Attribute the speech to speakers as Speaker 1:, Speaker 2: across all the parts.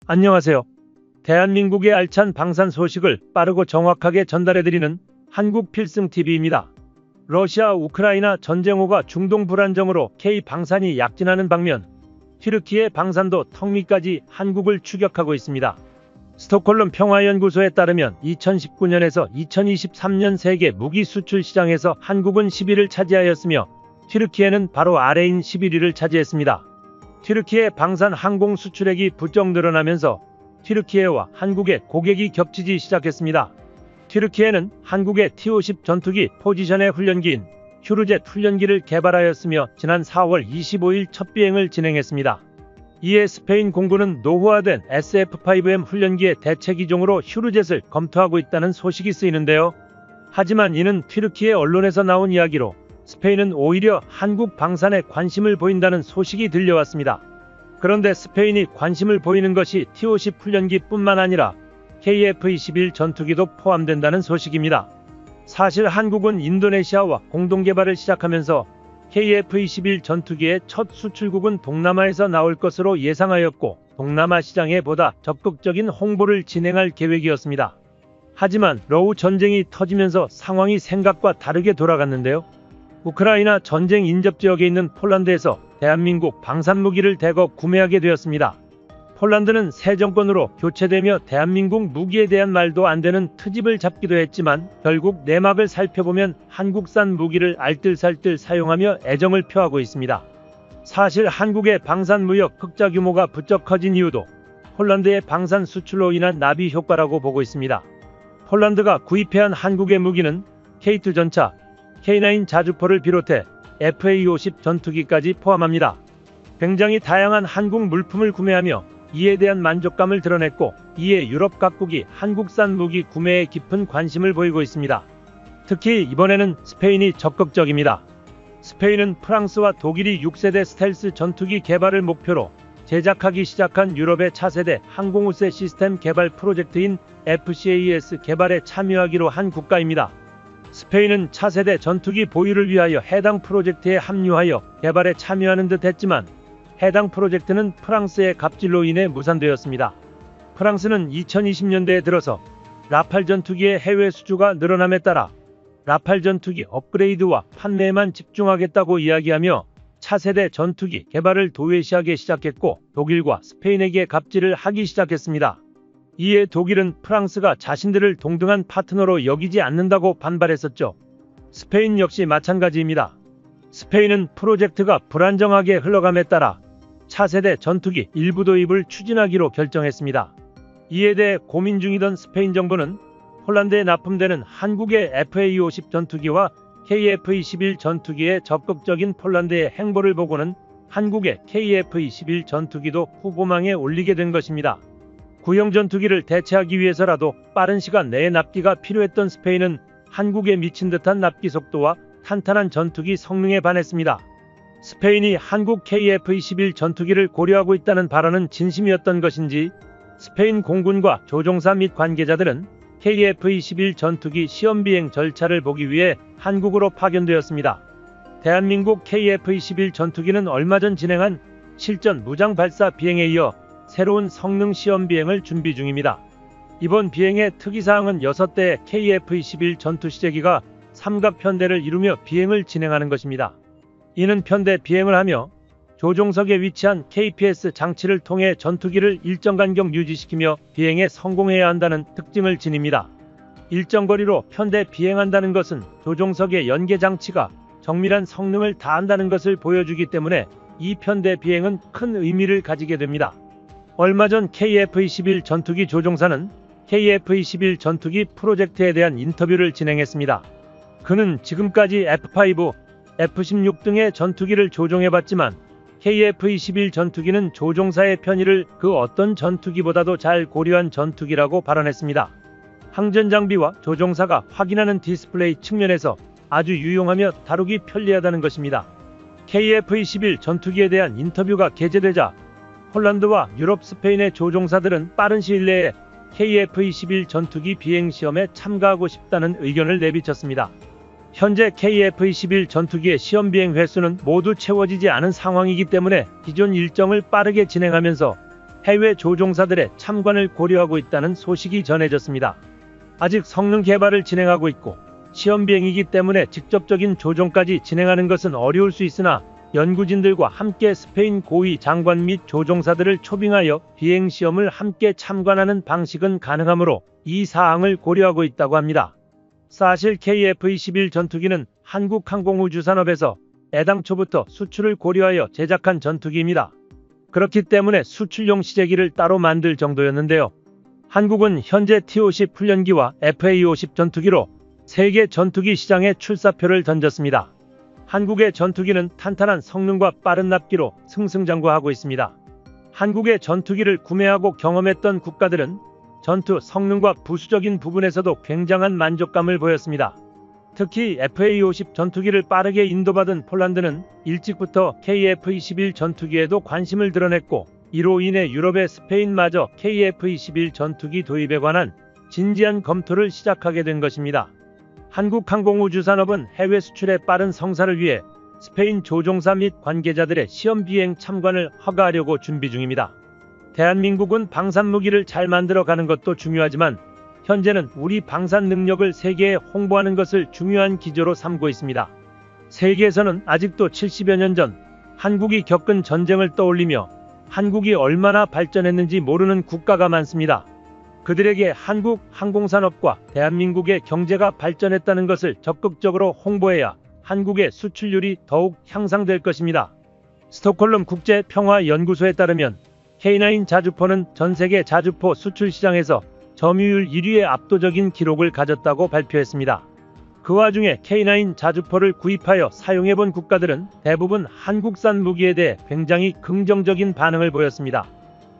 Speaker 1: 안녕하세요. 대한민국의 알찬 방산 소식을 빠르고 정확하게 전달해드리는 한국필승TV입니다. 러시아 우크라이나 전쟁호가 중동 불안정으로 K 방산이 약진하는 방면, 튀르키예 방산도 턱밑까지 한국을 추격하고 있습니다. 스톡홀름 평화연구소에 따르면 2019년에서 2023년 세계 무기 수출 시장에서 한국은 10위를 차지하였으며 튀르키예는 바로 아래인 11위를 차지했습니다. 튀르키예 방산 항공 수출액이 부쩍 늘어나면서 튀르키예와 한국의 고객이 겹치기 시작했습니다. 튀르키예는 한국의 T-50 전투기 포지션의 훈련기인 휴르젯 훈련기를 개발하였으며 지난 4월 25일 첫 비행을 진행했습니다. 이에 스페인 공군은 노후화된 SF-5M 훈련기의 대체기종으로 휴르젯을 검토하고 있다는 소식이 쓰이는데요. 하지만 이는 튀르키예 언론에서 나온 이야기로 스페인은 오히려 한국 방산에 관심을 보인다는 소식이 들려왔습니다. 그런데 스페인이 관심을 보이는 것이 T-50 훈련기뿐만 아니라 KF-21 전투기도 포함된다는 소식입니다. 사실 한국은 인도네시아와 공동개발을 시작하면서 KF-21 전투기의 첫 수출국은 동남아에서 나올 것으로 예상하였고 동남아 시장에 보다 적극적인 홍보를 진행할 계획이었습니다. 하지만 러우 전쟁이 터지면서 상황이 생각과 다르게 돌아갔는데요. 우크라이나 전쟁 인접지역에 있는 폴란드에서 대한민국 방산무기를 대거 구매하게 되었습니다. 폴란드는 새 정권으로 교체되며 대한민국 무기에 대한 말도 안 되는 트집을 잡기도 했지만 결국 내막을 살펴보면 한국산 무기를 알뜰살뜰 사용하며 애정을 표하고 있습니다. 사실 한국의 방산무역 흑자 규모가 부쩍 커진 이유도 폴란드의 방산 수출로 인한 나비 효과라고 보고 있습니다. 폴란드가 구입해한 한국의 무기는 K2 전차, K9 자주포를 비롯해 FA-50 전투기까지 포함합니다. 굉장히 다양한 한국 물품을 구매하며 이에 대한 만족감을 드러냈고 이에 유럽 각국이 한국산 무기 구매에 깊은 관심을 보이고 있습니다. 특히 이번에는 스페인이 적극적입니다. 스페인은 프랑스와 독일이 6세대 스텔스 전투기 개발을 목표로 제작하기 시작한 유럽의 차세대 항공우세 시스템 개발 프로젝트인 FCAS 개발에 참여하기로 한 국가입니다. 스페인은 차세대 전투기 보유를 위하여 해당 프로젝트에 합류하여 개발에 참여하는 듯 했지만 해당 프로젝트는 프랑스의 갑질로 인해 무산되었습니다. 프랑스는 2020년대에 들어서 라팔 전투기의 해외 수주가 늘어남에 따라 라팔 전투기 업그레이드와 판매에만 집중하겠다고 이야기하며 차세대 전투기 개발을 도외시하기 시작했고 독일과 스페인에게 갑질을 하기 시작했습니다. 이에 독일은 프랑스가 자신들을 동등한 파트너로 여기지 않는다고 반발했었죠. 스페인 역시 마찬가지입니다. 스페인은 프로젝트가 불안정하게 흘러감에 따라 차세대 전투기 일부 도입을 추진하기로 결정했습니다. 이에 대해 고민 중이던 스페인 정부는 폴란드에 납품되는 한국의 FA-50 전투기와 KF-21 전투기의 적극적인 폴란드의 행보를 보고는 한국의 KF-21 전투기도 후보망에 올리게 된 것입니다. 구형 전투기를 대체하기 위해서라도 빠른 시간 내에 납기가 필요했던 스페인은 한국에 미친 듯한 납기 속도와 탄탄한 전투기 성능에 반했습니다. 스페인이 한국 KF-21 전투기를 고려하고 있다는 발언은 진심이었던 것인지 스페인 공군과 조종사 및 관계자들은 KF-21 전투기 시험비행 절차를 보기 위해 한국으로 파견되었습니다. 대한민국 KF-21 전투기는 얼마 전 진행한 실전 무장 발사 비행에 이어 새로운 성능 시험 비행을 준비 중입니다. 이번 비행의 특이사항은 6대의 KF-21 전투시제기가 삼각 편대를 이루며 비행을 진행하는 것입니다. 이는 편대 비행을 하며 조종석에 위치한 KPS 장치를 통해 전투기를 일정 간격 유지시키며 비행에 성공해야 한다는 특징을 지닙니다. 일정 거리로 편대 비행한다는 것은 조종석의 연계 장치가 정밀한 성능을 다한다는 것을 보여주기 때문에 이 편대 비행은 큰 의미를 가지게 됩니다. 얼마 전 KF-21 전투기 조종사는 KF-21 전투기 프로젝트에 대한 인터뷰를 진행했습니다. 그는 지금까지 F5, F16 등의 전투기를 조종해봤지만 KF-21 전투기는 조종사의 편의를 그 어떤 전투기보다도 잘 고려한 전투기라고 발언했습니다. 항전 장비와 조종사가 확인하는 디스플레이 측면에서 아주 유용하며 다루기 편리하다는 것입니다. KF-21 전투기에 대한 인터뷰가 게재되자 폴란드와 유럽 스페인의 조종사들은 빠른 시일 내에 KF-21 전투기 비행시험에 참가하고 싶다는 의견을 내비쳤습니다. 현재 KF-21 전투기의 시험 비행 횟수는 모두 채워지지 않은 상황이기 때문에 기존 일정을 빠르게 진행하면서 해외 조종사들의 참관을 고려하고 있다는 소식이 전해졌습니다. 아직 성능 개발을 진행하고 있고 시험 비행이기 때문에 직접적인 조종까지 진행하는 것은 어려울 수 있으나 연구진들과 함께 스페인 고위 장관 및 조종사들을 초빙하여 비행 시험을 함께 참관하는 방식은 가능하므로 이 사항을 고려하고 있다고 합니다. 사실 KF-21 전투기는 한국항공우주산업에서 애당초부터 수출을 고려하여 제작한 전투기입니다. 그렇기 때문에 수출용 시제기를 따로 만들 정도였는데요. 한국은 현재 T-50 훈련기와 FA-50 전투기로 세계 전투기 시장에 출사표를 던졌습니다. 한국의 전투기는 탄탄한 성능과 빠른 납기로 승승장구하고 있습니다. 한국의 전투기를 구매하고 경험했던 국가들은 전투 성능과 부수적인 부분에서도 굉장한 만족감을 보였습니다. 특히 FA-50 전투기를 빠르게 인도받은 폴란드는 일찍부터 KF-21 전투기에도 관심을 드러냈고 이로 인해 유럽의 스페인마저 KF-21 전투기 도입에 관한 진지한 검토를 시작하게 된 것입니다. 한국항공우주산업은 해외 수출의 빠른 성사를 위해 스페인 조종사 및 관계자들의 시험 비행 참관을 허가하려고 준비 중입니다. 대한민국은 방산무기를 잘 만들어가는 것도 중요하지만 현재는 우리 방산 능력을 세계에 홍보하는 것을 중요한 기조로 삼고 있습니다. 세계에서는 아직도 70여 년 전 한국이 겪은 전쟁을 떠올리며 한국이 얼마나 발전했는지 모르는 국가가 많습니다. 그들에게 한국 항공산업과 대한민국의 경제가 발전했다는 것을 적극적으로 홍보해야 한국의 수출률이 더욱 향상될 것입니다. 스톡홀름 국제평화연구소에 따르면 K9 자주포는 전세계 자주포 수출 시장에서 점유율 1위의 압도적인 기록을 가졌다고 발표했습니다. 그 와중에 K9 자주포를 구입하여 사용해본 국가들은 대부분 한국산 무기에 대해 굉장히 긍정적인 반응을 보였습니다.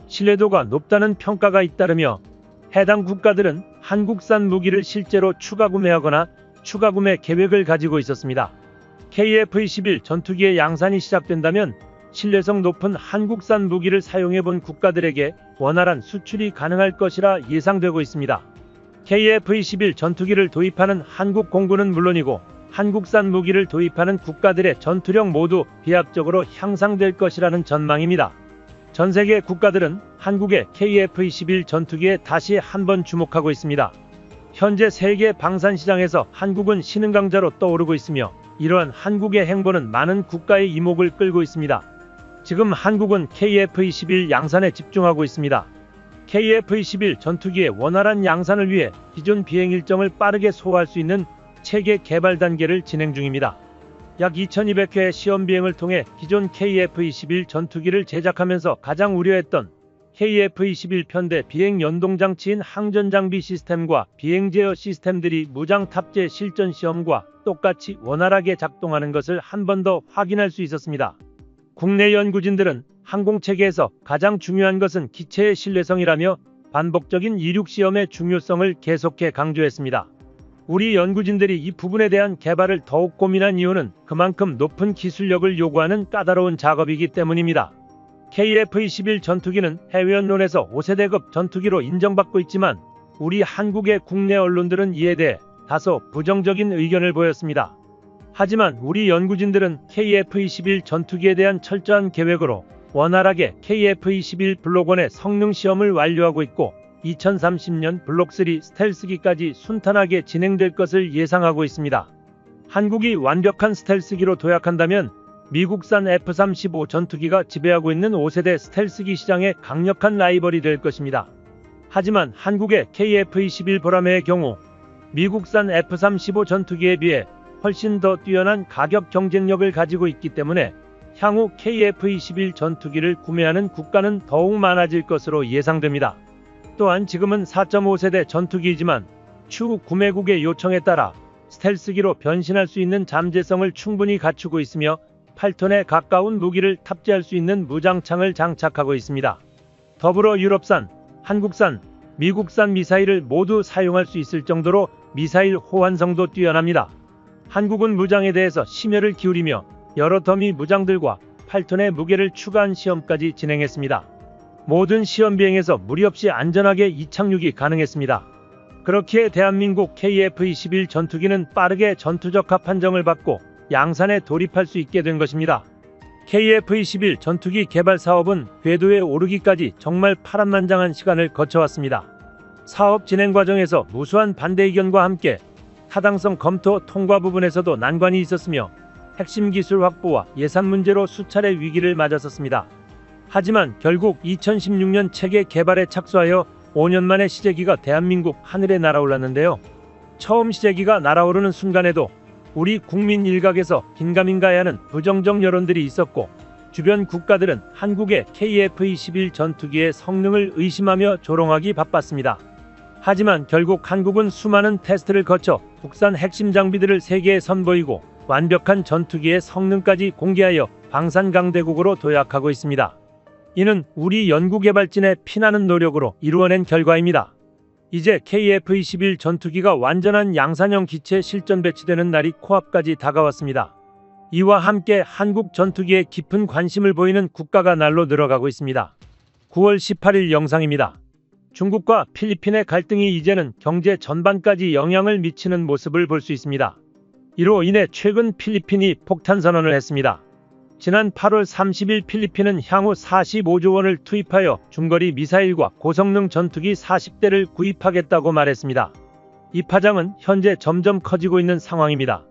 Speaker 1: 신뢰도가 높다는 평가가 잇따르며 해당 국가들은 한국산 무기를 실제로 추가 구매하거나 추가 구매 계획을 가지고 있었습니다. KF-21 전투기의 양산이 시작된다면 신뢰성 높은 한국산 무기를 사용해본 국가들에게 원활한 수출이 가능할 것이라 예상되고 있습니다. KF-21 전투기를 도입하는 한국 공군은 물론이고 한국산 무기를 도입하는 국가들의 전투력 모두 비약적으로 향상될 것이라는 전망입니다. 전 세계 국가들은 한국의 KF-21 전투기에 다시 한번 주목하고 있습니다. 현재 세계 방산 시장에서 한국은 신흥강자로 떠오르고 있으며 이러한 한국의 행보는 많은 국가의 이목을 끌고 있습니다. 지금 한국은 KF-21 양산에 집중하고 있습니다. KF-21 전투기의 원활한 양산을 위해 기존 비행 일정을 빠르게 소화할 수 있는 체계 개발 단계를 진행 중입니다. 약 2200회의 시험 비행을 통해 기존 KF-21 전투기를 제작하면서 가장 우려했던 KF-21 편대 비행 연동장치인 항전장비 시스템과 비행 제어 시스템들이 무장 탑재 실전 시험과 똑같이 원활하게 작동하는 것을 한 번 더 확인할 수 있었습니다. 국내 연구진들은 항공체계에서 가장 중요한 것은 기체의 신뢰성이라며 반복적인 이륙 시험의 중요성을 계속해 강조했습니다. 우리 연구진들이 이 부분에 대한 개발을 더욱 고민한 이유는 그만큼 높은 기술력을 요구하는 까다로운 작업이기 때문입니다. KF-21 전투기는 해외 언론에서 5세대급 전투기로 인정받고 있지만 우리 한국의 국내 언론들은 이에 대해 다소 부정적인 의견을 보였습니다. 하지만 우리 연구진들은 KF-21 전투기에 대한 철저한 계획으로 원활하게 KF-21 블록 1의 성능 시험을 완료하고 있고 2030년 블록 3 스텔스기까지 순탄하게 진행될 것을 예상하고 있습니다. 한국이 완벽한 스텔스기로 도약한다면 미국산 F-35 전투기가 지배하고 있는 5세대 스텔스기 시장의 강력한 라이벌이 될 것입니다. 하지만 한국의 KF-21 보라매의 경우 미국산 F-35 전투기에 비해 훨씬 더 뛰어난 가격 경쟁력을 가지고 있기 때문에 향후 KF-21 전투기를 구매하는 국가는 더욱 많아질 것으로 예상됩니다. 또한 지금은 4.5세대 전투기이지만 추후 구매국의 요청에 따라 스텔스기로 변신할 수 있는 잠재성을 충분히 갖추고 있으며 8톤에 가까운 무기를 탑재할 수 있는 무장창을 장착하고 있습니다. 더불어 유럽산, 한국산, 미국산 미사일을 모두 사용할 수 있을 정도로 미사일 호환성도 뛰어납니다. 한국은 무장에 대해서 심혈을 기울이며 여러 더미 무장들과 8톤의 무게를 추가한 시험까지 진행했습니다. 모든 시험 비행에서 무리 없이 안전하게 이착륙이 가능했습니다. 그렇기에 대한민국 KF-21 전투기는 빠르게 전투적 합 판정을 받고 양산에 돌입할 수 있게 된 것입니다. KF-21 전투기 개발 사업은 궤도에 오르기까지 정말 파란만장한 시간을 거쳐왔습니다. 사업 진행 과정에서 무수한 반대 의견과 함께 타당성 검토 통과 부분에서도 난관이 있었으며 핵심 기술 확보와 예산 문제로 수차례 위기를 맞았었습니다. 하지만 결국 2016년 체계 개발에 착수하여 5년 만에 시제기가 대한민국 하늘에 날아올랐는데요. 처음 시제기가 날아오르는 순간에도 우리 국민 일각에서 긴가민가해 하는 부정적 여론들이 있었고, 주변 국가들은 한국의 KF-21 전투기의 성능을 의심하며 조롱하기 바빴습니다. 하지만 결국 한국은 수많은 테스트를 거쳐 국산 핵심 장비들을 세계에 선보이고 완벽한 전투기의 성능까지 공개하여 방산 강대국으로 도약하고 있습니다. 이는 우리 연구개발진의 피나는 노력으로 이루어낸 결과입니다. 이제 KF-21 전투기가 완전한 양산형 기체 실전 배치되는 날이 코앞까지 다가왔습니다. 이와 함께 한국 전투기에 깊은 관심을 보이는 국가가 날로 늘어가고 있습니다. 9월 18일 영상입니다. 중국과 필리핀의 갈등이 이제는 경제 전반까지 영향을 미치는 모습을 볼 수 있습니다. 이로 인해 최근 필리핀이 폭탄 선언을 했습니다. 지난 8월 30일 필리핀은 향후 45조 원을 투입하여 중거리 미사일과 고성능 전투기 40대를 구입하겠다고 말했습니다. 이 파장은 현재 점점 커지고 있는 상황입니다.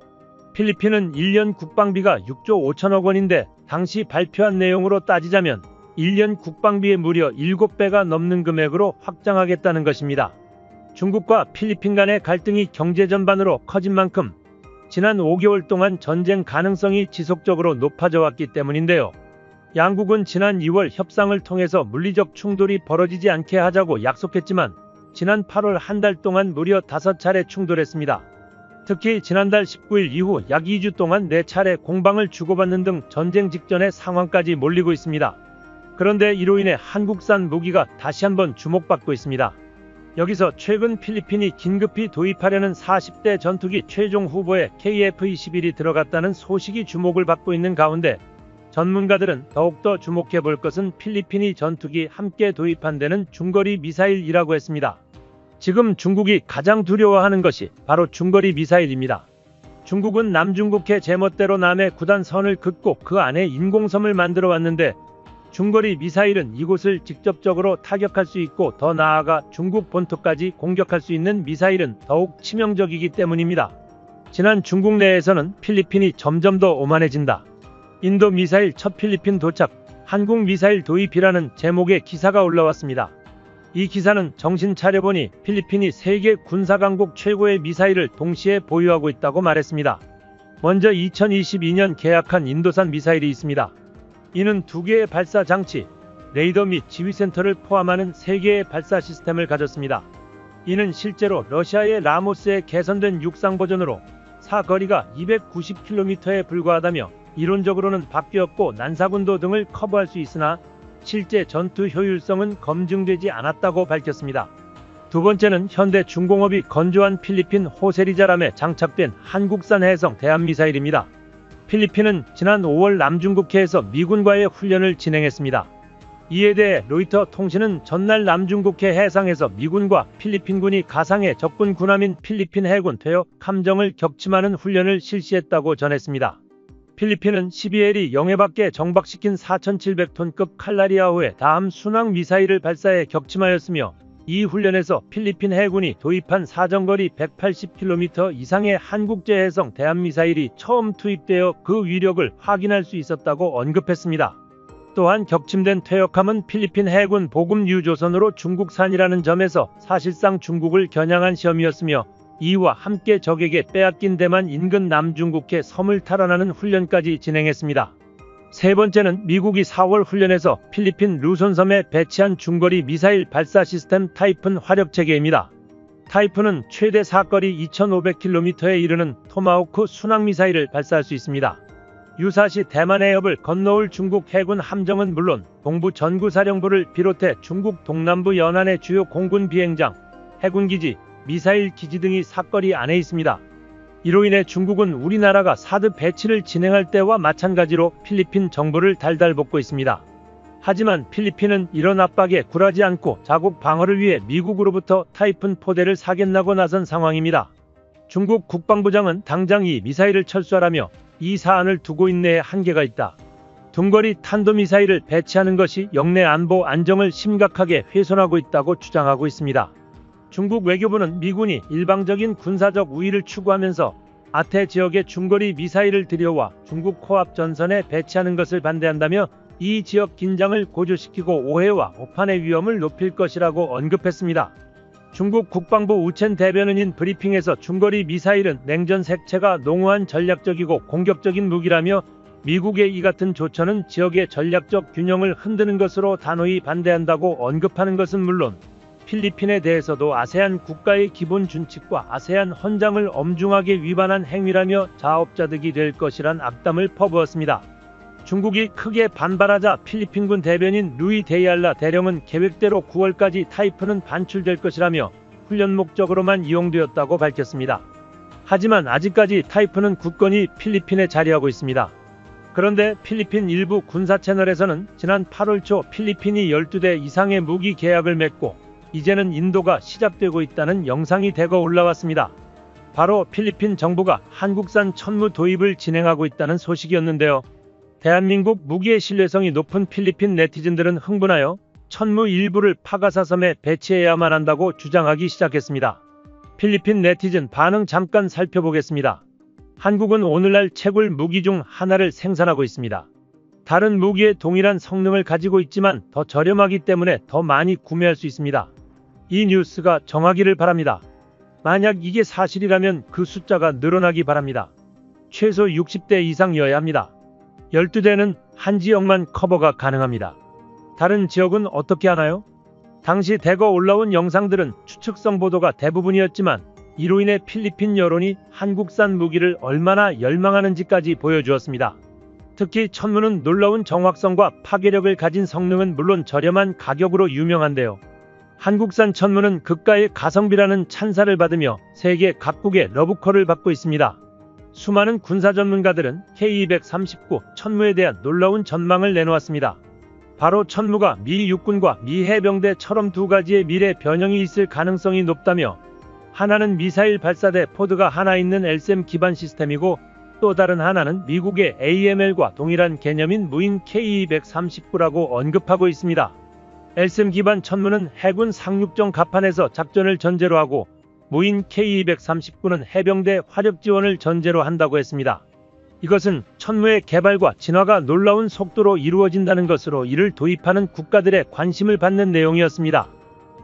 Speaker 1: 필리핀은 1년 국방비가 6조 5천억 원인데 당시 발표한 내용으로 따지자면 1년 국방비의 무려 7배가 넘는 금액으로 확장하겠다는 것입니다. 중국과 필리핀 간의 갈등이 경제 전반으로 커진 만큼 지난 5개월 동안 전쟁 가능성이 지속적으로 높아져 왔기 때문인데요. 양국은 지난 2월 협상을 통해서 물리적 충돌이 벌어지지 않게 하자고 약속했지만 지난 8월 한 달 동안 무려 5차례 충돌했습니다. 특히 지난달 19일 이후 약 2주 동안 4차례 공방을 주고받는 등 전쟁 직전의 상황까지 몰리고 있습니다. 그런데 이로 인해 한국산 무기가 다시 한번 주목받고 있습니다. 여기서 최근 필리핀이 긴급히 도입하려는 40대 전투기 최종 후보에 KF-21이 들어갔다는 소식이 주목을 받고 있는 가운데 전문가들은 더욱더 주목해 볼 것은 필리핀이 전투기 함께 도입한다는 중거리 미사일이라고 했습니다. 지금 중국이 가장 두려워하는 것이 바로 중거리 미사일입니다. 중국은 남중국해 제멋대로 남의 구단선을 긋고 그 안에 인공섬을 만들어 왔는데 중거리 미사일은 이곳을 직접적으로 타격할 수 있고 더 나아가 중국 본토까지 공격할 수 있는 미사일은 더욱 치명적이기 때문입니다. 지난 중국 내에서는 필리핀이 점점 더 오만해진다. 인도 미사일 첫 필리핀 도착, 한국 미사일 도입이라는 제목의 기사가 올라왔습니다. 이 기사는 정신 차려보니 필리핀이 세계 군사강국 최고의 미사일을 동시에 보유하고 있다고 말했습니다. 먼저 2022년 계약한 인도산 미사일이 있습니다. 이는 2개의 발사 장치, 레이더 및 지휘센터를 포함하는 3개의 발사 시스템을 가졌습니다. 이는 실제로 러시아의 라모스에 개선된 육상 버전으로 사거리가 290km에 불과하다며 이론적으로는 바뀌었고 난사군도 등을 커버할 수 있으나 실제 전투 효율성은 검증되지 않았다고 밝혔습니다. 두 번째는 현대중공업이 건조한 필리핀 호세리자람에 장착된 한국산 해성 대한미사일입니다. 필리핀은 지난 5월 남중국해에서 미군과의 훈련을 진행했습니다. 이에 대해 로이터 통신은 전날 남중국해 해상에서 미군과 필리핀군이 가상의 적군 군함인 필리핀 해군 퇴역 함정을 격침하는 훈련을 실시했다고 전했습니다. 필리핀은 12L이 영해밖에 정박시킨 4,700톤급 칼라리아호의 다음 순항 미사일을 발사해 격침하였으며 이 훈련에서 필리핀 해군이 도입한 사정거리 180km 이상의 한국제 해성 대한미사일이 처음 투입되어 그 위력을 확인할 수 있었다고 언급했습니다. 또한 격침된 퇴역함은 필리핀 해군 보급 유조선으로 중국산이라는 점에서 사실상 중국을 겨냥한 시험이었으며 이와 함께 적에게 빼앗긴 대만 인근 남중국해 섬을 탈환하는 훈련까지 진행했습니다. 세 번째는 미국이 4월 훈련에서 필리핀 루손섬에 배치한 중거리 미사일 발사 시스템 타이푼 화력체계입니다. 타이푼은 최대 사거리 2,500km에 이르는 토마호크 순항미사일을 발사할 수 있습니다. 유사시 대만 해협을 건너올 중국 해군 함정은 물론 동부 전구사령부를 비롯해 중국 동남부 연안의 주요 공군 비행장, 해군기지, 미사일 기지 등이 사거리 안에 있습니다. 이로 인해 중국은 우리나라가 사드 배치를 진행할 때와 마찬가지로 필리핀 정보를 달달 볶고 있습니다. 하지만 필리핀은 이런 압박에 굴하지 않고 자국 방어를 위해 미국으로부터 타이푼 포대를 사겠다고 나선 상황입니다. 중국 국방부장은 당장 이 미사일을 철수하라며 이 사안을 두고 인내에 한계가 있다. 둥거리 탄도미사일을 배치하는 것이 영내 안보 안정을 심각하게 훼손하고 있다고 주장하고 있습니다. 중국 외교부는 미군이 일방적인 군사적 우위를 추구하면서 아태 지역에 중거리 미사일을 들여와 중국 코앞 전선에 배치하는 것을 반대한다며 이 지역 긴장을 고조시키고 오해와 오판의 위험을 높일 것이라고 언급했습니다. 중국 국방부 우첸 대변인인 브리핑에서 중거리 미사일은 냉전 색채가 농후한 전략적이고 공격적인 무기라며 미국의 이 같은 조처는 지역의 전략적 균형을 흔드는 것으로 단호히 반대한다고 언급하는 것은 물론 필리핀에 대해서도 아세안 국가의 기본 준칙과 아세안 헌장을 엄중하게 위반한 행위라며 자업자득이 될 것이란 악담을 퍼부었습니다. 중국이 크게 반발하자 필리핀군 대변인 루이 데이알라 대령은 계획대로 9월까지 타이푼은 반출될 것이라며 훈련 목적으로만 이용되었다고 밝혔습니다. 하지만 아직까지 타이푼은 굳건히 필리핀에 자리하고 있습니다. 그런데 필리핀 일부 군사 채널에서는 지난 8월 초 필리핀이 12대 이상의 무기 계약을 맺고 이제는 인도가 시작되고 있다는 영상이 대거 올라왔습니다. 바로 필리핀 정부가 한국산 천무 도입을 진행하고 있다는 소식이었는데요. 대한민국 무기의 신뢰성이 높은 필리핀 네티즌들은 흥분하여 천무 일부를 파가사섬에 배치해야만 한다고 주장하기 시작했습니다. 필리핀 네티즌 반응 잠깐 살펴보겠습니다. 한국은 오늘날 채굴 무기 중 하나를 생산하고 있습니다. 다른 무기의 동일한 성능을 가지고 있지만 더 저렴하기 때문에 더 많이 구매할 수 있습니다. 이 뉴스가 정하기를 바랍니다. 만약 이게 사실이라면 그 숫자가 늘어나기 바랍니다. 최소 60대 이상이어야 합니다. 12대는 한 지역만 커버가 가능합니다. 다른 지역은 어떻게 하나요? 당시 대거 올라온 영상들은 추측성 보도가 대부분이었지만 이로 인해 필리핀 여론이 한국산 무기를 얼마나 열망하는지까지 보여주었습니다. 특히 천무는 놀라운 정확성과 파괴력을 가진 성능은 물론 저렴한 가격으로 유명한데요. 한국산 천무는 극가의 가성비라는 찬사를 받으며 세계 각국의 러브콜을 받고 있습니다. 수많은 군사 전문가들은 K239 천무에 대한 놀라운 전망을 내놓았습니다. 바로 천무가 미 육군과 미 해병대처럼 두 가지의 미래 변형이 있을 가능성이 높다며 하나는 미사일 발사대 포드가 하나 있는 LSAM 기반 시스템이고 또 다른 하나는 미국의 AML과 동일한 개념인 무인 K239라고 언급하고 있습니다. LSAM 기반 천무는 해군 상륙정 갑판에서 작전을 전제로 하고 무인 K239는 해병대 화력 지원을 전제로 한다고 했습니다. 이것은 천무의 개발과 진화가 놀라운 속도로 이루어진다는 것으로 이를 도입하는 국가들의 관심을 받는 내용이었습니다.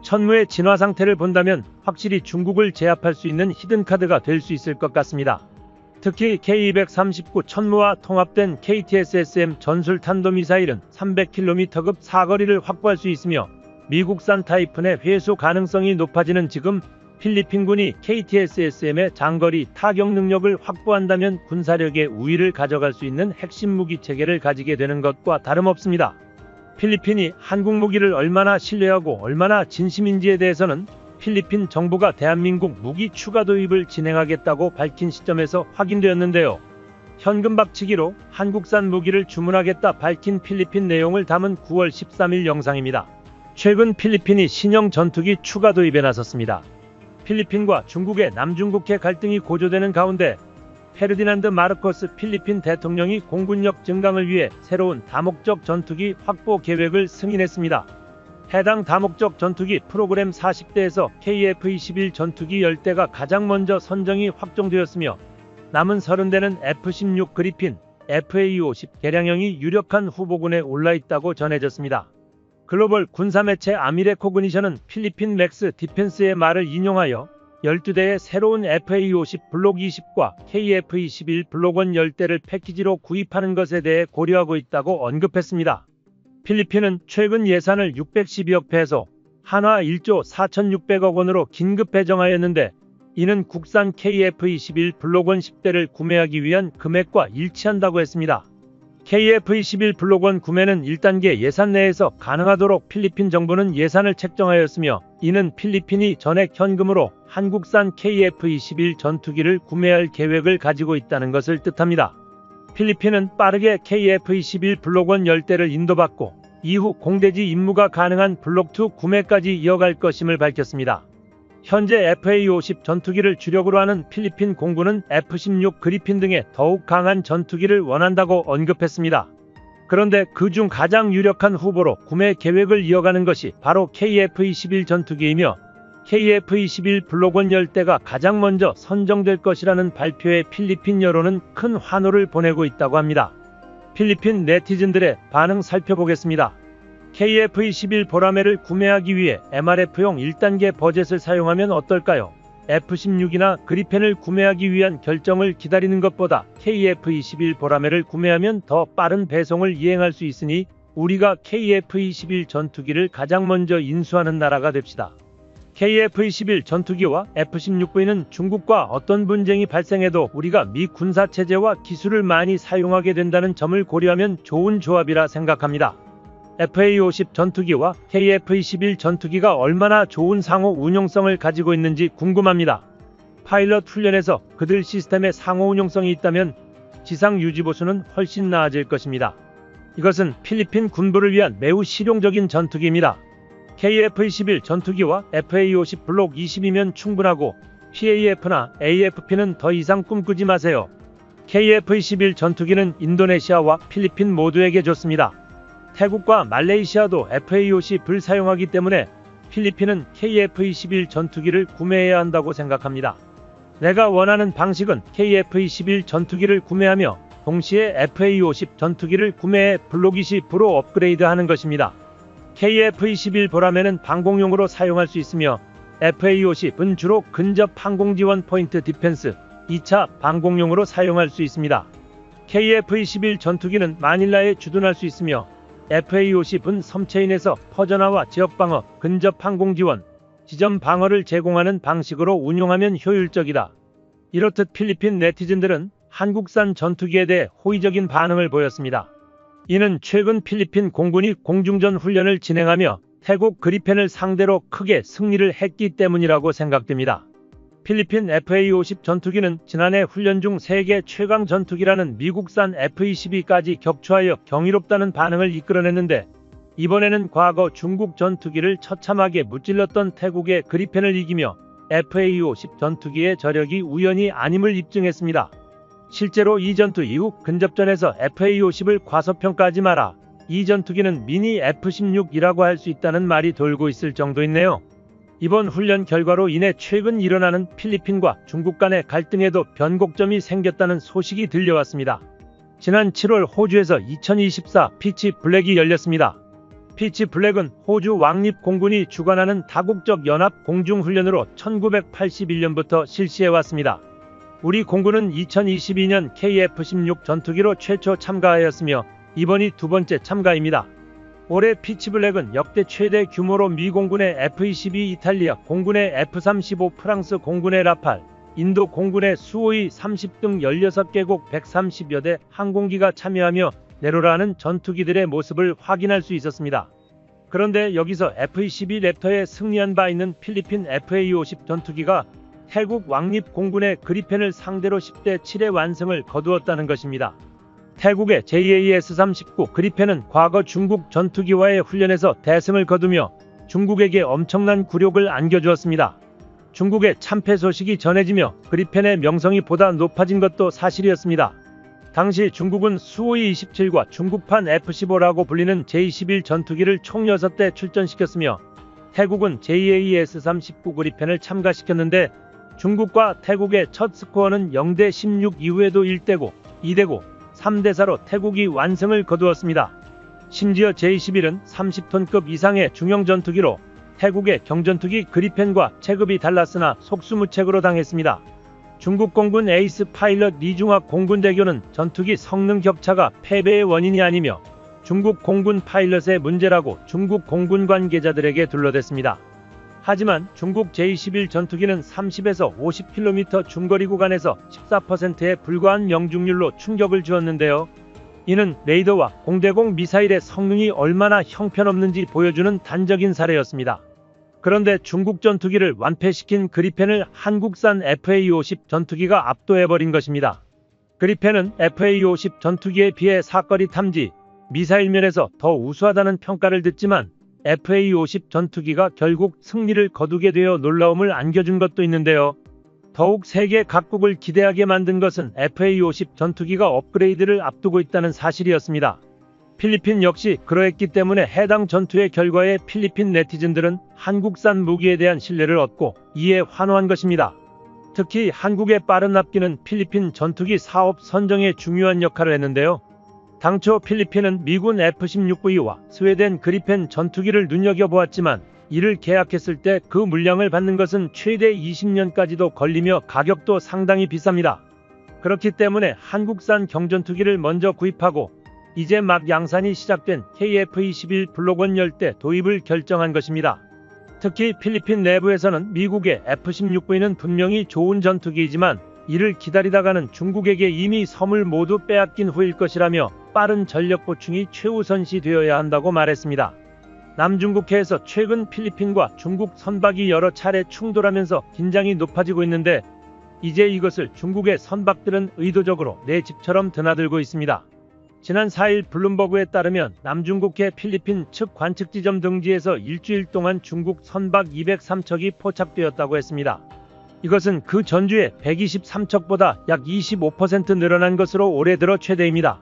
Speaker 1: 천무의 진화 상태를 본다면 확실히 중국을 제압할 수 있는 히든카드가 될 수 있을 것 같습니다. 특히 K239 천무와 통합된 KTSSM 전술 탄도미사일은 300km급 사거리를 확보할 수 있으며 미국산 타이푼의 회수 가능성이 높아지는 지금 필리핀군이 KTSSM의 장거리 타격 능력을 확보한다면 군사력의 우위를 가져갈 수 있는 핵심 무기 체계를 가지게 되는 것과 다름없습니다. 필리핀이 한국 무기를 얼마나 신뢰하고 얼마나 진심인지에 대해서는 필리핀 정부가 대한민국 무기 추가 도입을 진행하겠다고 밝힌 시점에서 확인되었는데요. 현금 박치기로 한국산 무기를 주문하겠다 밝힌 필리핀 내용을 담은 9월 13일 영상입니다. 최근 필리핀이 신형 전투기 추가 도입에 나섰습니다. 필리핀과 중국의 남중국해 갈등이 고조되는 가운데 페르디난드 마르코스 필리핀 대통령이 공군력 증강을 위해 새로운 다목적 전투기 확보 계획을 승인했습니다. 해당 다목적 전투기 프로그램 40대에서 KF-21 전투기 10대가 가장 먼저 선정이 확정되었으며 남은 30대는 F-16 그리핀, FA-50 개량형이 유력한 후보군에 올라있다고 전해졌습니다. 글로벌 군사매체 아미레코그니션은 필리핀 맥스 디펜스의 말을 인용하여 12대의 새로운 FA-50 블록 20과 KF-21 블록 1 10대를 패키지로 구입하는 것에 대해 고려하고 있다고 언급했습니다. 필리핀은 최근 예산을 612억 페소, 한화 1조 4,600억 원으로 긴급 배정하였는데 이는 국산 KF-21 블록 1 10대를 구매하기 위한 금액과 일치한다고 했습니다. KF-21 블록 1 구매는 1단계 예산 내에서 가능하도록 필리핀 정부는 예산을 책정하였으며 이는 필리핀이 전액 현금으로 한국산 KF-21 전투기를 구매할 계획을 가지고 있다는 것을 뜻합니다. 필리핀은 빠르게 KF-21 블록 1 10대를 인도받고 이후 공대지 임무가 가능한 블록 2 구매까지 이어갈 것임을 밝혔습니다. 현재 FA-50 전투기를 주력으로 하는 필리핀 공군은 F-16 그리핀 등의 더욱 강한 전투기를 원한다고 언급했습니다. 그런데 그중 가장 유력한 후보로 구매 계획을 이어가는 것이 바로 KF-21 전투기이며 KF-21 블록1 10대가 가장 먼저 선정될 것이라는 발표에 필리핀 여론은 큰 환호를 보내고 있다고 합니다. 필리핀 네티즌들의 반응 살펴보겠습니다. KF-21 보라매를 구매하기 위해 MRF용 1단계 버젯을 사용하면 어떨까요? F-16이나 그리펜을 구매하기 위한 결정을 기다리는 것보다 KF-21 보라매를 구매하면 더 빠른 배송을 이행할 수 있으니 우리가 KF-21 전투기를 가장 먼저 인수하는 나라가 됩시다. KF-21 전투기와 F-16V는 중국과 어떤 분쟁이 발생해도 우리가 미 군사체제와 기술을 많이 사용하게 된다는 점을 고려하면 좋은 조합이라 생각합니다. FA-50 전투기와 KF-21 전투기가 얼마나 좋은 상호 운용성을 가지고 있는지 궁금합니다. 파일럿 훈련에서 그들 시스템의 상호 운용성이 있다면 지상 유지보수는 훨씬 나아질 것입니다. 이것은 필리핀 군부를 위한 매우 실용적인 전투기입니다. KF-21 전투기와 FA-50 블록 20이면 충분하고 PAF나 AFP는 더 이상 꿈꾸지 마세요. KF-21 전투기는 인도네시아와 필리핀 모두에게 좋습니다. 태국과 말레이시아도 FA-50을 사용하기 때문에 필리핀은 KF-21 전투기를 구매해야 한다고 생각합니다. 내가 원하는 방식은 KF-21 전투기를 구매하며 동시에 FA-50 전투기를 구매해 블록 20으로 업그레이드하는 것입니다. KF-21 보라매는 방공용으로 사용할 수 있으며 FA-50은 주로 근접 항공지원 포인트 디펜스 2차 방공용으로 사용할 수 있습니다. KF-21 전투기는 마닐라에 주둔할 수 있으며 FA-50은 섬체인에서 퍼전화와 지역방어, 근접 항공지원, 지점 방어를 제공하는 방식으로 운용하면 효율적이다. 이렇듯 필리핀 네티즌들은 한국산 전투기에 대해 호의적인 반응을 보였습니다. 이는 최근 필리핀 공군이 공중전 훈련을 진행하며 태국 그리펜을 상대로 크게 승리를 했기 때문이라고 생각됩니다. 필리핀 FA-50 전투기는 지난해 훈련 중 세계 최강 전투기라는 미국산 F-22까지 격추하여 경이롭다는 반응을 이끌어냈는데 이번에는 과거 중국 전투기를 처참하게 무찔렀던 태국의 그리펜을 이기며 FA-50 전투기의 저력이 우연이 아님을 입증했습니다. 실제로 이 전투 이후 근접전에서 FA-50을 과소평가하지 마라. 이 전투기는 미니 F-16이라고 할 수 있다는 말이 돌고 있을 정도인데요. 이번 훈련 결과로 인해 최근 일어나는 필리핀과 중국 간의 갈등에도 변곡점이 생겼다는 소식이 들려왔습니다. 지난 7월 호주에서 2024 피치 블랙이 열렸습니다. 피치 블랙은 호주 왕립 공군이 주관하는 다국적 연합 공중훈련으로 1981년부터 실시해왔습니다. 우리 공군은 2022년 KF-16 전투기로 최초 참가하였으며 이번이 두 번째 참가입니다. 올해 피치블랙은 역대 최대 규모로 미 공군의 F-22 이탈리아 공군의 F-35 프랑스 공군의 라팔, 인도 공군의 수호이 30 등 16개국 130여 대 항공기가 참여하며 내로라는 전투기들의 모습을 확인할 수 있었습니다. 그런데 여기서 F-22 랩터에 승리한 바 있는 필리핀 FA-50 전투기가 태국 왕립 공군의 그리펜을 상대로 10대 7의 완승을 거두었다는 것입니다. 태국의 JAS-39 그리펜은 과거 중국 전투기와의 훈련에서 대승을 거두며 중국에게 엄청난 굴욕을 안겨주었습니다. 중국의 참패 소식이 전해지며 그리펜의 명성이 보다 높아진 것도 사실이었습니다. 당시 중국은 수호이 27과 중국판 F-15라고 불리는 J-21 전투기를 총 6대 출전시켰으며 태국은 JAS-39 그리펜을 참가시켰는데 중국과 태국의 첫 스코어는 0대16 이후에도 1대9, 2대9, 3대4로 태국이 완승을 거두었습니다. 심지어 J-11은 30톤급 이상의 중형 전투기로 태국의 경전투기 그리펜과 체급이 달랐으나 속수무책으로 당했습니다. 중국 공군 에이스 파일럿 리중학 공군대교는 전투기 성능 격차가 패배의 원인이 아니며 중국 공군 파일럿의 문제라고 중국 공군 관계자들에게 둘러댔습니다. 하지만 중국 J-11 전투기는 30에서 50km 중거리 구간에서 14%에 불과한 명중률로 충격을 주었는데요. 이는 레이더와 공대공 미사일의 성능이 얼마나 형편없는지 보여주는 단적인 사례였습니다. 그런데 중국 전투기를 완패시킨 그리펜을 한국산 FA-50 전투기가 압도해버린 것입니다. 그리펜은 FA-50 전투기에 비해 사거리 탐지, 미사일 면에서 더 우수하다는 평가를 듣지만 FA-50 전투기가 결국 승리를 거두게 되어 놀라움을 안겨준 것도 있는데요. 더욱 세계 각국을 기대하게 만든 것은 FA-50 전투기가 업그레이드를 앞두고 있다는 사실이었습니다. 필리핀 역시 그러했기 때문에 해당 전투의 결과에 필리핀 네티즌들은 한국산 무기에 대한 신뢰를 얻고 이에 환호한 것입니다. 특히 한국의 빠른 납기는 필리핀 전투기 사업 선정에 중요한 역할을 했는데요. 당초 필리핀은 미군 F-16V와 스웨덴 그리펜 전투기를 눈여겨보았지만 이를 계약했을 때 그 물량을 받는 것은 최대 20년까지도 걸리며 가격도 상당히 비쌉니다. 그렇기 때문에 한국산 경전투기를 먼저 구입하고 이제 막 양산이 시작된 KF-21 블록1 열대 도입을 결정한 것입니다. 특히 필리핀 내부에서는 미국의 F-16V는 분명히 좋은 전투기이지만 이를 기다리다가는 중국에게 이미 섬을 모두 빼앗긴 후일 것이라며 빠른 전력 보충이 최우선시 되어야 한다고 말했습니다. 남중국해에서 최근 필리핀과 중국 선박이 여러 차례 충돌하면서 긴장이 높아지고 있는데 이제 이것을 중국의 선박들은 의도적으로 내 집처럼 드나들고 있습니다. 지난 4일 블룸버그에 따르면 남중국해 필리핀 측 관측 지점 등지에서 일주일 동안 중국 선박 203척이 포착되었다고 했습니다. 이것은 그 전주에 123척보다 약 25% 늘어난 것으로 올해 들어 최대입니다.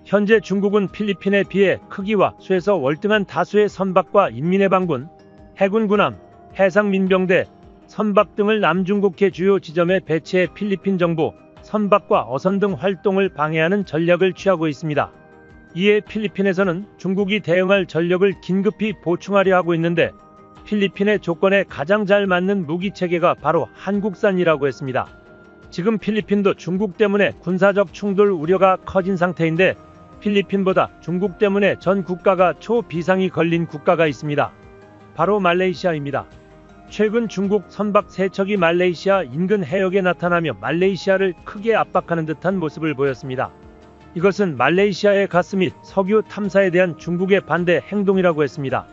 Speaker 1: 현재 중국은 필리핀에 비해 크기와 수에서 월등한 다수의 선박과 인민해방군, 해군 군함, 해상민병대, 선박 등을 남중국해 주요 지점에 배치해 필리핀 정부, 선박과 어선 등 활동을 방해하는 전략을 취하고 있습니다. 이에 필리핀에서는 중국이 대응할 전력을 긴급히 보충하려 하고 있는데 필리핀의 조건에 가장 잘 맞는 무기체계가 바로 한국산이라고 했습니다. 지금 필리핀도 중국 때문에 군사적 충돌 우려가 커진 상태인데 필리핀보다 중국 때문에 전 국가가 초비상이 걸린 국가가 있습니다. 바로 말레이시아입니다. 최근 중국 선박 3척이 말레이시아 인근 해역에 나타나며 말레이시아를 크게 압박하는 듯한 모습을 보였습니다. 이것은 말레이시아의 가스 및 석유 탐사에 대한 중국의 반대 행동이라고 했습니다.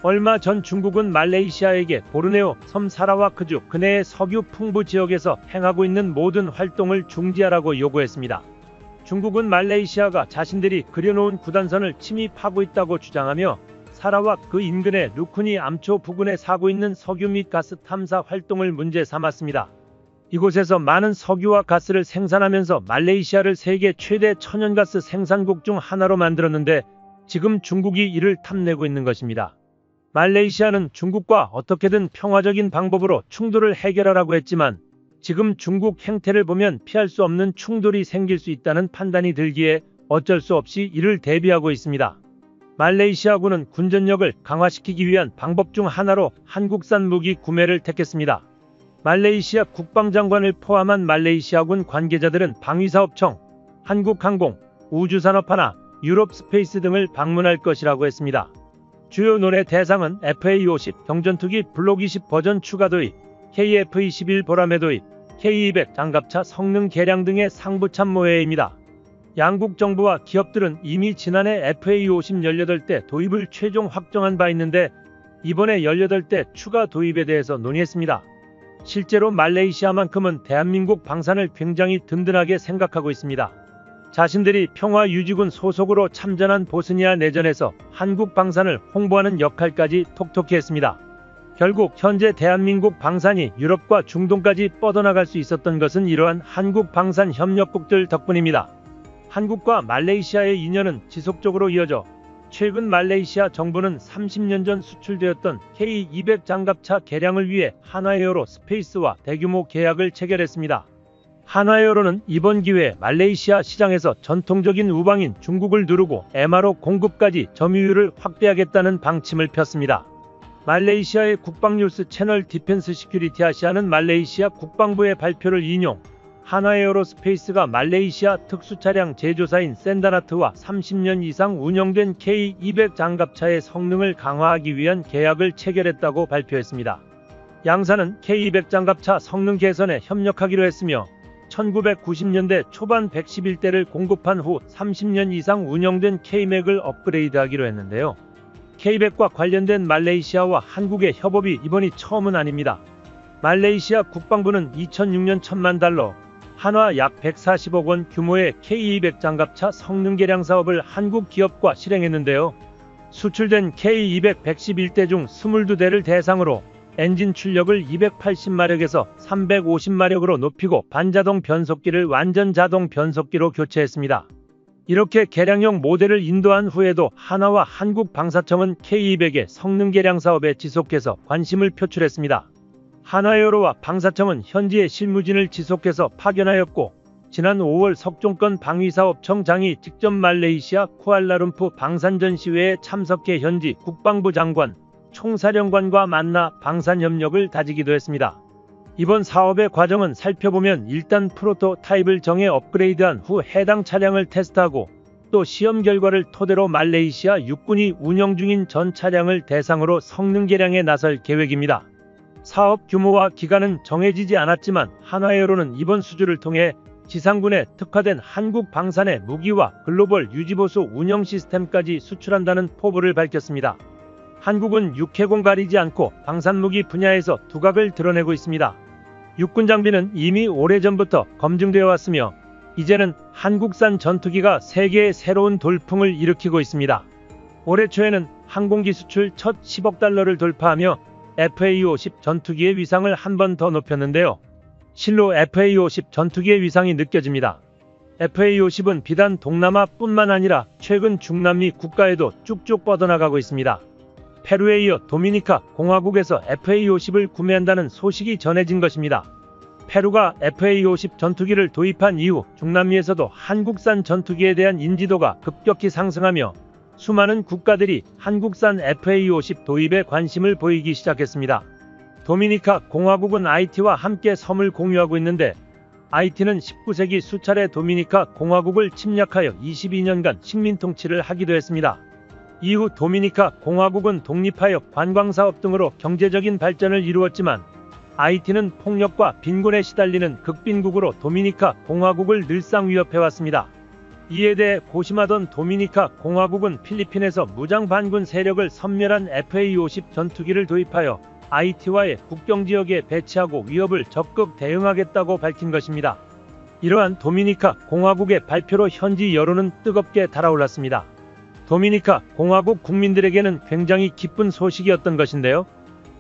Speaker 1: 얼마 전 중국은 말레이시아에게 보르네오 섬 사라와크주 근해의 석유 풍부 지역에서 행하고 있는 모든 활동을 중지하라고 요구했습니다. 중국은 말레이시아가 자신들이 그려놓은 구단선을 침입하고 있다고 주장하며 사라와크 그 인근의 루쿠니 암초 부근에 사고 있는 석유 및 가스 탐사 활동을 문제 삼았습니다. 이곳에서 많은 석유와 가스를 생산하면서 말레이시아를 세계 최대 천연가스 생산국 중 하나로 만들었는데 지금 중국이 이를 탐내고 있는 것입니다. 말레이시아는 중국과 어떻게든 평화적인 방법으로 충돌을 해결하라고 했지만 지금 중국 행태를 보면 피할 수 없는 충돌이 생길 수 있다는 판단이 들기에 어쩔 수 없이 이를 대비하고 있습니다. 말레이시아군은 군전력을 강화시키기 위한 방법 중 하나로 한국산 무기 구매를 택했습니다. 말레이시아 국방장관을 포함한 말레이시아군 관계자들은 방위사업청, 한국항공, 우주산업하나, 유럽스페이스 등을 방문할 것이라고 했습니다. 주요 논의 대상은 FA-50 경전투기 블록 20 버전 추가 도입, KF-21 보라매 도입, K-200 장갑차 성능 개량 등의 상부 참모회의입니다. 양국 정부와 기업들은 이미 지난해 FA-50 18대 도입을 최종 확정한 바 있는데 이번에 18대 추가 도입에 대해서 논의했습니다. 실제로 말레이시아만큼은 대한민국 방산을 굉장히 든든하게 생각하고 있습니다. 자신들이 평화유지군 소속으로 참전한 보스니아 내전에서 한국 방산을 홍보하는 역할까지 톡톡히 했습니다. 결국 현재 대한민국 방산이 유럽과 중동까지 뻗어나갈 수 있었던 것은 이러한 한국 방산 협력국들 덕분입니다. 한국과 말레이시아의 인연은 지속적으로 이어져 최근 말레이시아 정부는 30년 전 수출되었던 K200 장갑차 개량을 위해 한화에어로 스페이스와 대규모 계약을 체결했습니다. 한화에어로는 이번 기회에 말레이시아 시장에서 전통적인 우방인 중국을 누르고 MRO 공급까지 점유율을 확대하겠다는 방침을 폈습니다. 말레이시아의 국방뉴스 채널 디펜스 시큐리티 아시아는 말레이시아 국방부의 발표를 인용, 한화에어로스페이스가 말레이시아 특수차량 제조사인 샌다나트와 30년 이상 운영된 K200 장갑차의 성능을 강화하기 위한 계약을 체결했다고 발표했습니다. 양사는 K200 장갑차 성능 개선에 협력하기로 했으며 1990년대 초반 111대를 공급한 후 30년 이상 운영된 K-맥을 업그레이드하기로 했는데요. K-100과 관련된 말레이시아와 한국의 협업이 이번이 처음은 아닙니다. 말레이시아 국방부는 2006년 1000만 달러, 한화 약 140억 원 규모의 K200 장갑차 성능 개량 사업을 한국 기업과 실행했는데요. 수출된 K200 111대 중 22대를 대상으로 엔진 출력을 280마력에서 350마력으로 높이고 반자동 변속기를 완전 자동 변속기로 교체했습니다. 이렇게 개량형 모델을 인도한 후에도 한화와 한국방사청은 K200의 성능 개량 사업에 지속해서 관심을 표출했습니다. 한화에어로와 방사청은 현지에 실무진을 지속해서 파견하였고 지난 5월 석종권 방위사업청장이 직접 말레이시아 쿠알라룸푸 방산전시회에 참석해 현지 국방부 장관, 총사령관과 만나 방산협력을 다지기도 했습니다. 이번 사업의 과정은 살펴보면 일단 프로토타입을 정해 업그레이드한 후 해당 차량을 테스트하고 또 시험 결과를 토대로 말레이시아 육군이 운영 중인 전 차량을 대상으로 성능 개량에 나설 계획입니다. 사업 규모와 기간은 정해지지 않았지만 한화에어로는 이번 수주를 통해 지상군에 특화된 한국 방산의 무기와 글로벌 유지보수 운영 시스템까지 수출한다는 포부를 밝혔습니다. 한국은 육해공 가리지 않고 방산무기 분야에서 두각을 드러내고 있습니다. 육군 장비는 이미 오래전부터 검증되어 왔으며 이제는 한국산 전투기가 세계의 새로운 돌풍을 일으키고 있습니다. 올해 초에는 항공기 수출 첫 10억 달러를 돌파하며 FA-50 전투기의 위상을 한 번 더 높였는데요. 실로 FA-50 전투기의 위상이 느껴집니다. FA-50은 비단 동남아뿐만 아니라 최근 중남미 국가에도 쭉쭉 뻗어나가고 있습니다. 페루에 이어 도미니카 공화국에서 FA-50을 구매한다는 소식이 전해진 것입니다. 페루가 FA-50 전투기를 도입한 이후 중남미에서도 한국산 전투기에 대한 인지도가 급격히 상승하며 수많은 국가들이 한국산 FA-50 도입에 관심을 보이기 시작했습니다. 도미니카 공화국은 IT와 함께 섬을 공유하고 있는데 IT는 19세기 수차례 도미니카 공화국을 침략하여 22년간 식민 통치를 하기도 했습니다. 이후 도미니카 공화국은 독립하여 관광사업 등으로 경제적인 발전을 이루었지만 IT는 폭력과 빈곤에 시달리는 극빈국으로 도미니카 공화국을 늘상 위협해왔습니다. 이에 대해 고심하던 도미니카 공화국은 필리핀에서 무장 반군 세력을 섬멸한 FA-50 전투기를 도입하여 IT와의 국경지역에 배치하고 위협을 적극 대응하겠다고 밝힌 것입니다. 이러한 도미니카 공화국의 발표로 현지 여론은 뜨겁게 달아올랐습니다. 도미니카 공화국 국민들에게는 굉장히 기쁜 소식이었던 것인데요.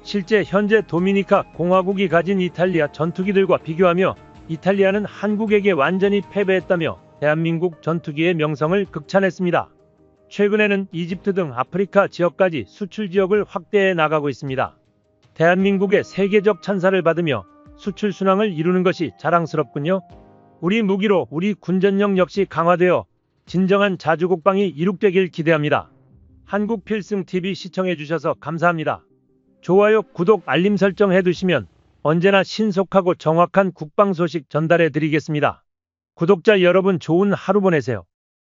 Speaker 1: 실제 현재 도미니카 공화국이 가진 이탈리아 전투기들과 비교하며 이탈리아는 한국에게 완전히 패배했다며 대한민국 전투기의 명성을 극찬했습니다. 최근에는 이집트 등 아프리카 지역까지 수출 지역을 확대해 나가고 있습니다. 대한민국의 세계적 찬사를 받으며 수출 순항을 이루는 것이 자랑스럽군요. 우리 무기로 우리 군전력 역시 강화되어 진정한 자주국방이 이룩되길 기대합니다. 한국필승TV 시청해주셔서 감사합니다. 좋아요, 구독, 알림 설정 해두시면 언제나 신속하고 정확한 국방 소식 전달해 드리겠습니다. 구독자 여러분 좋은 하루 보내세요.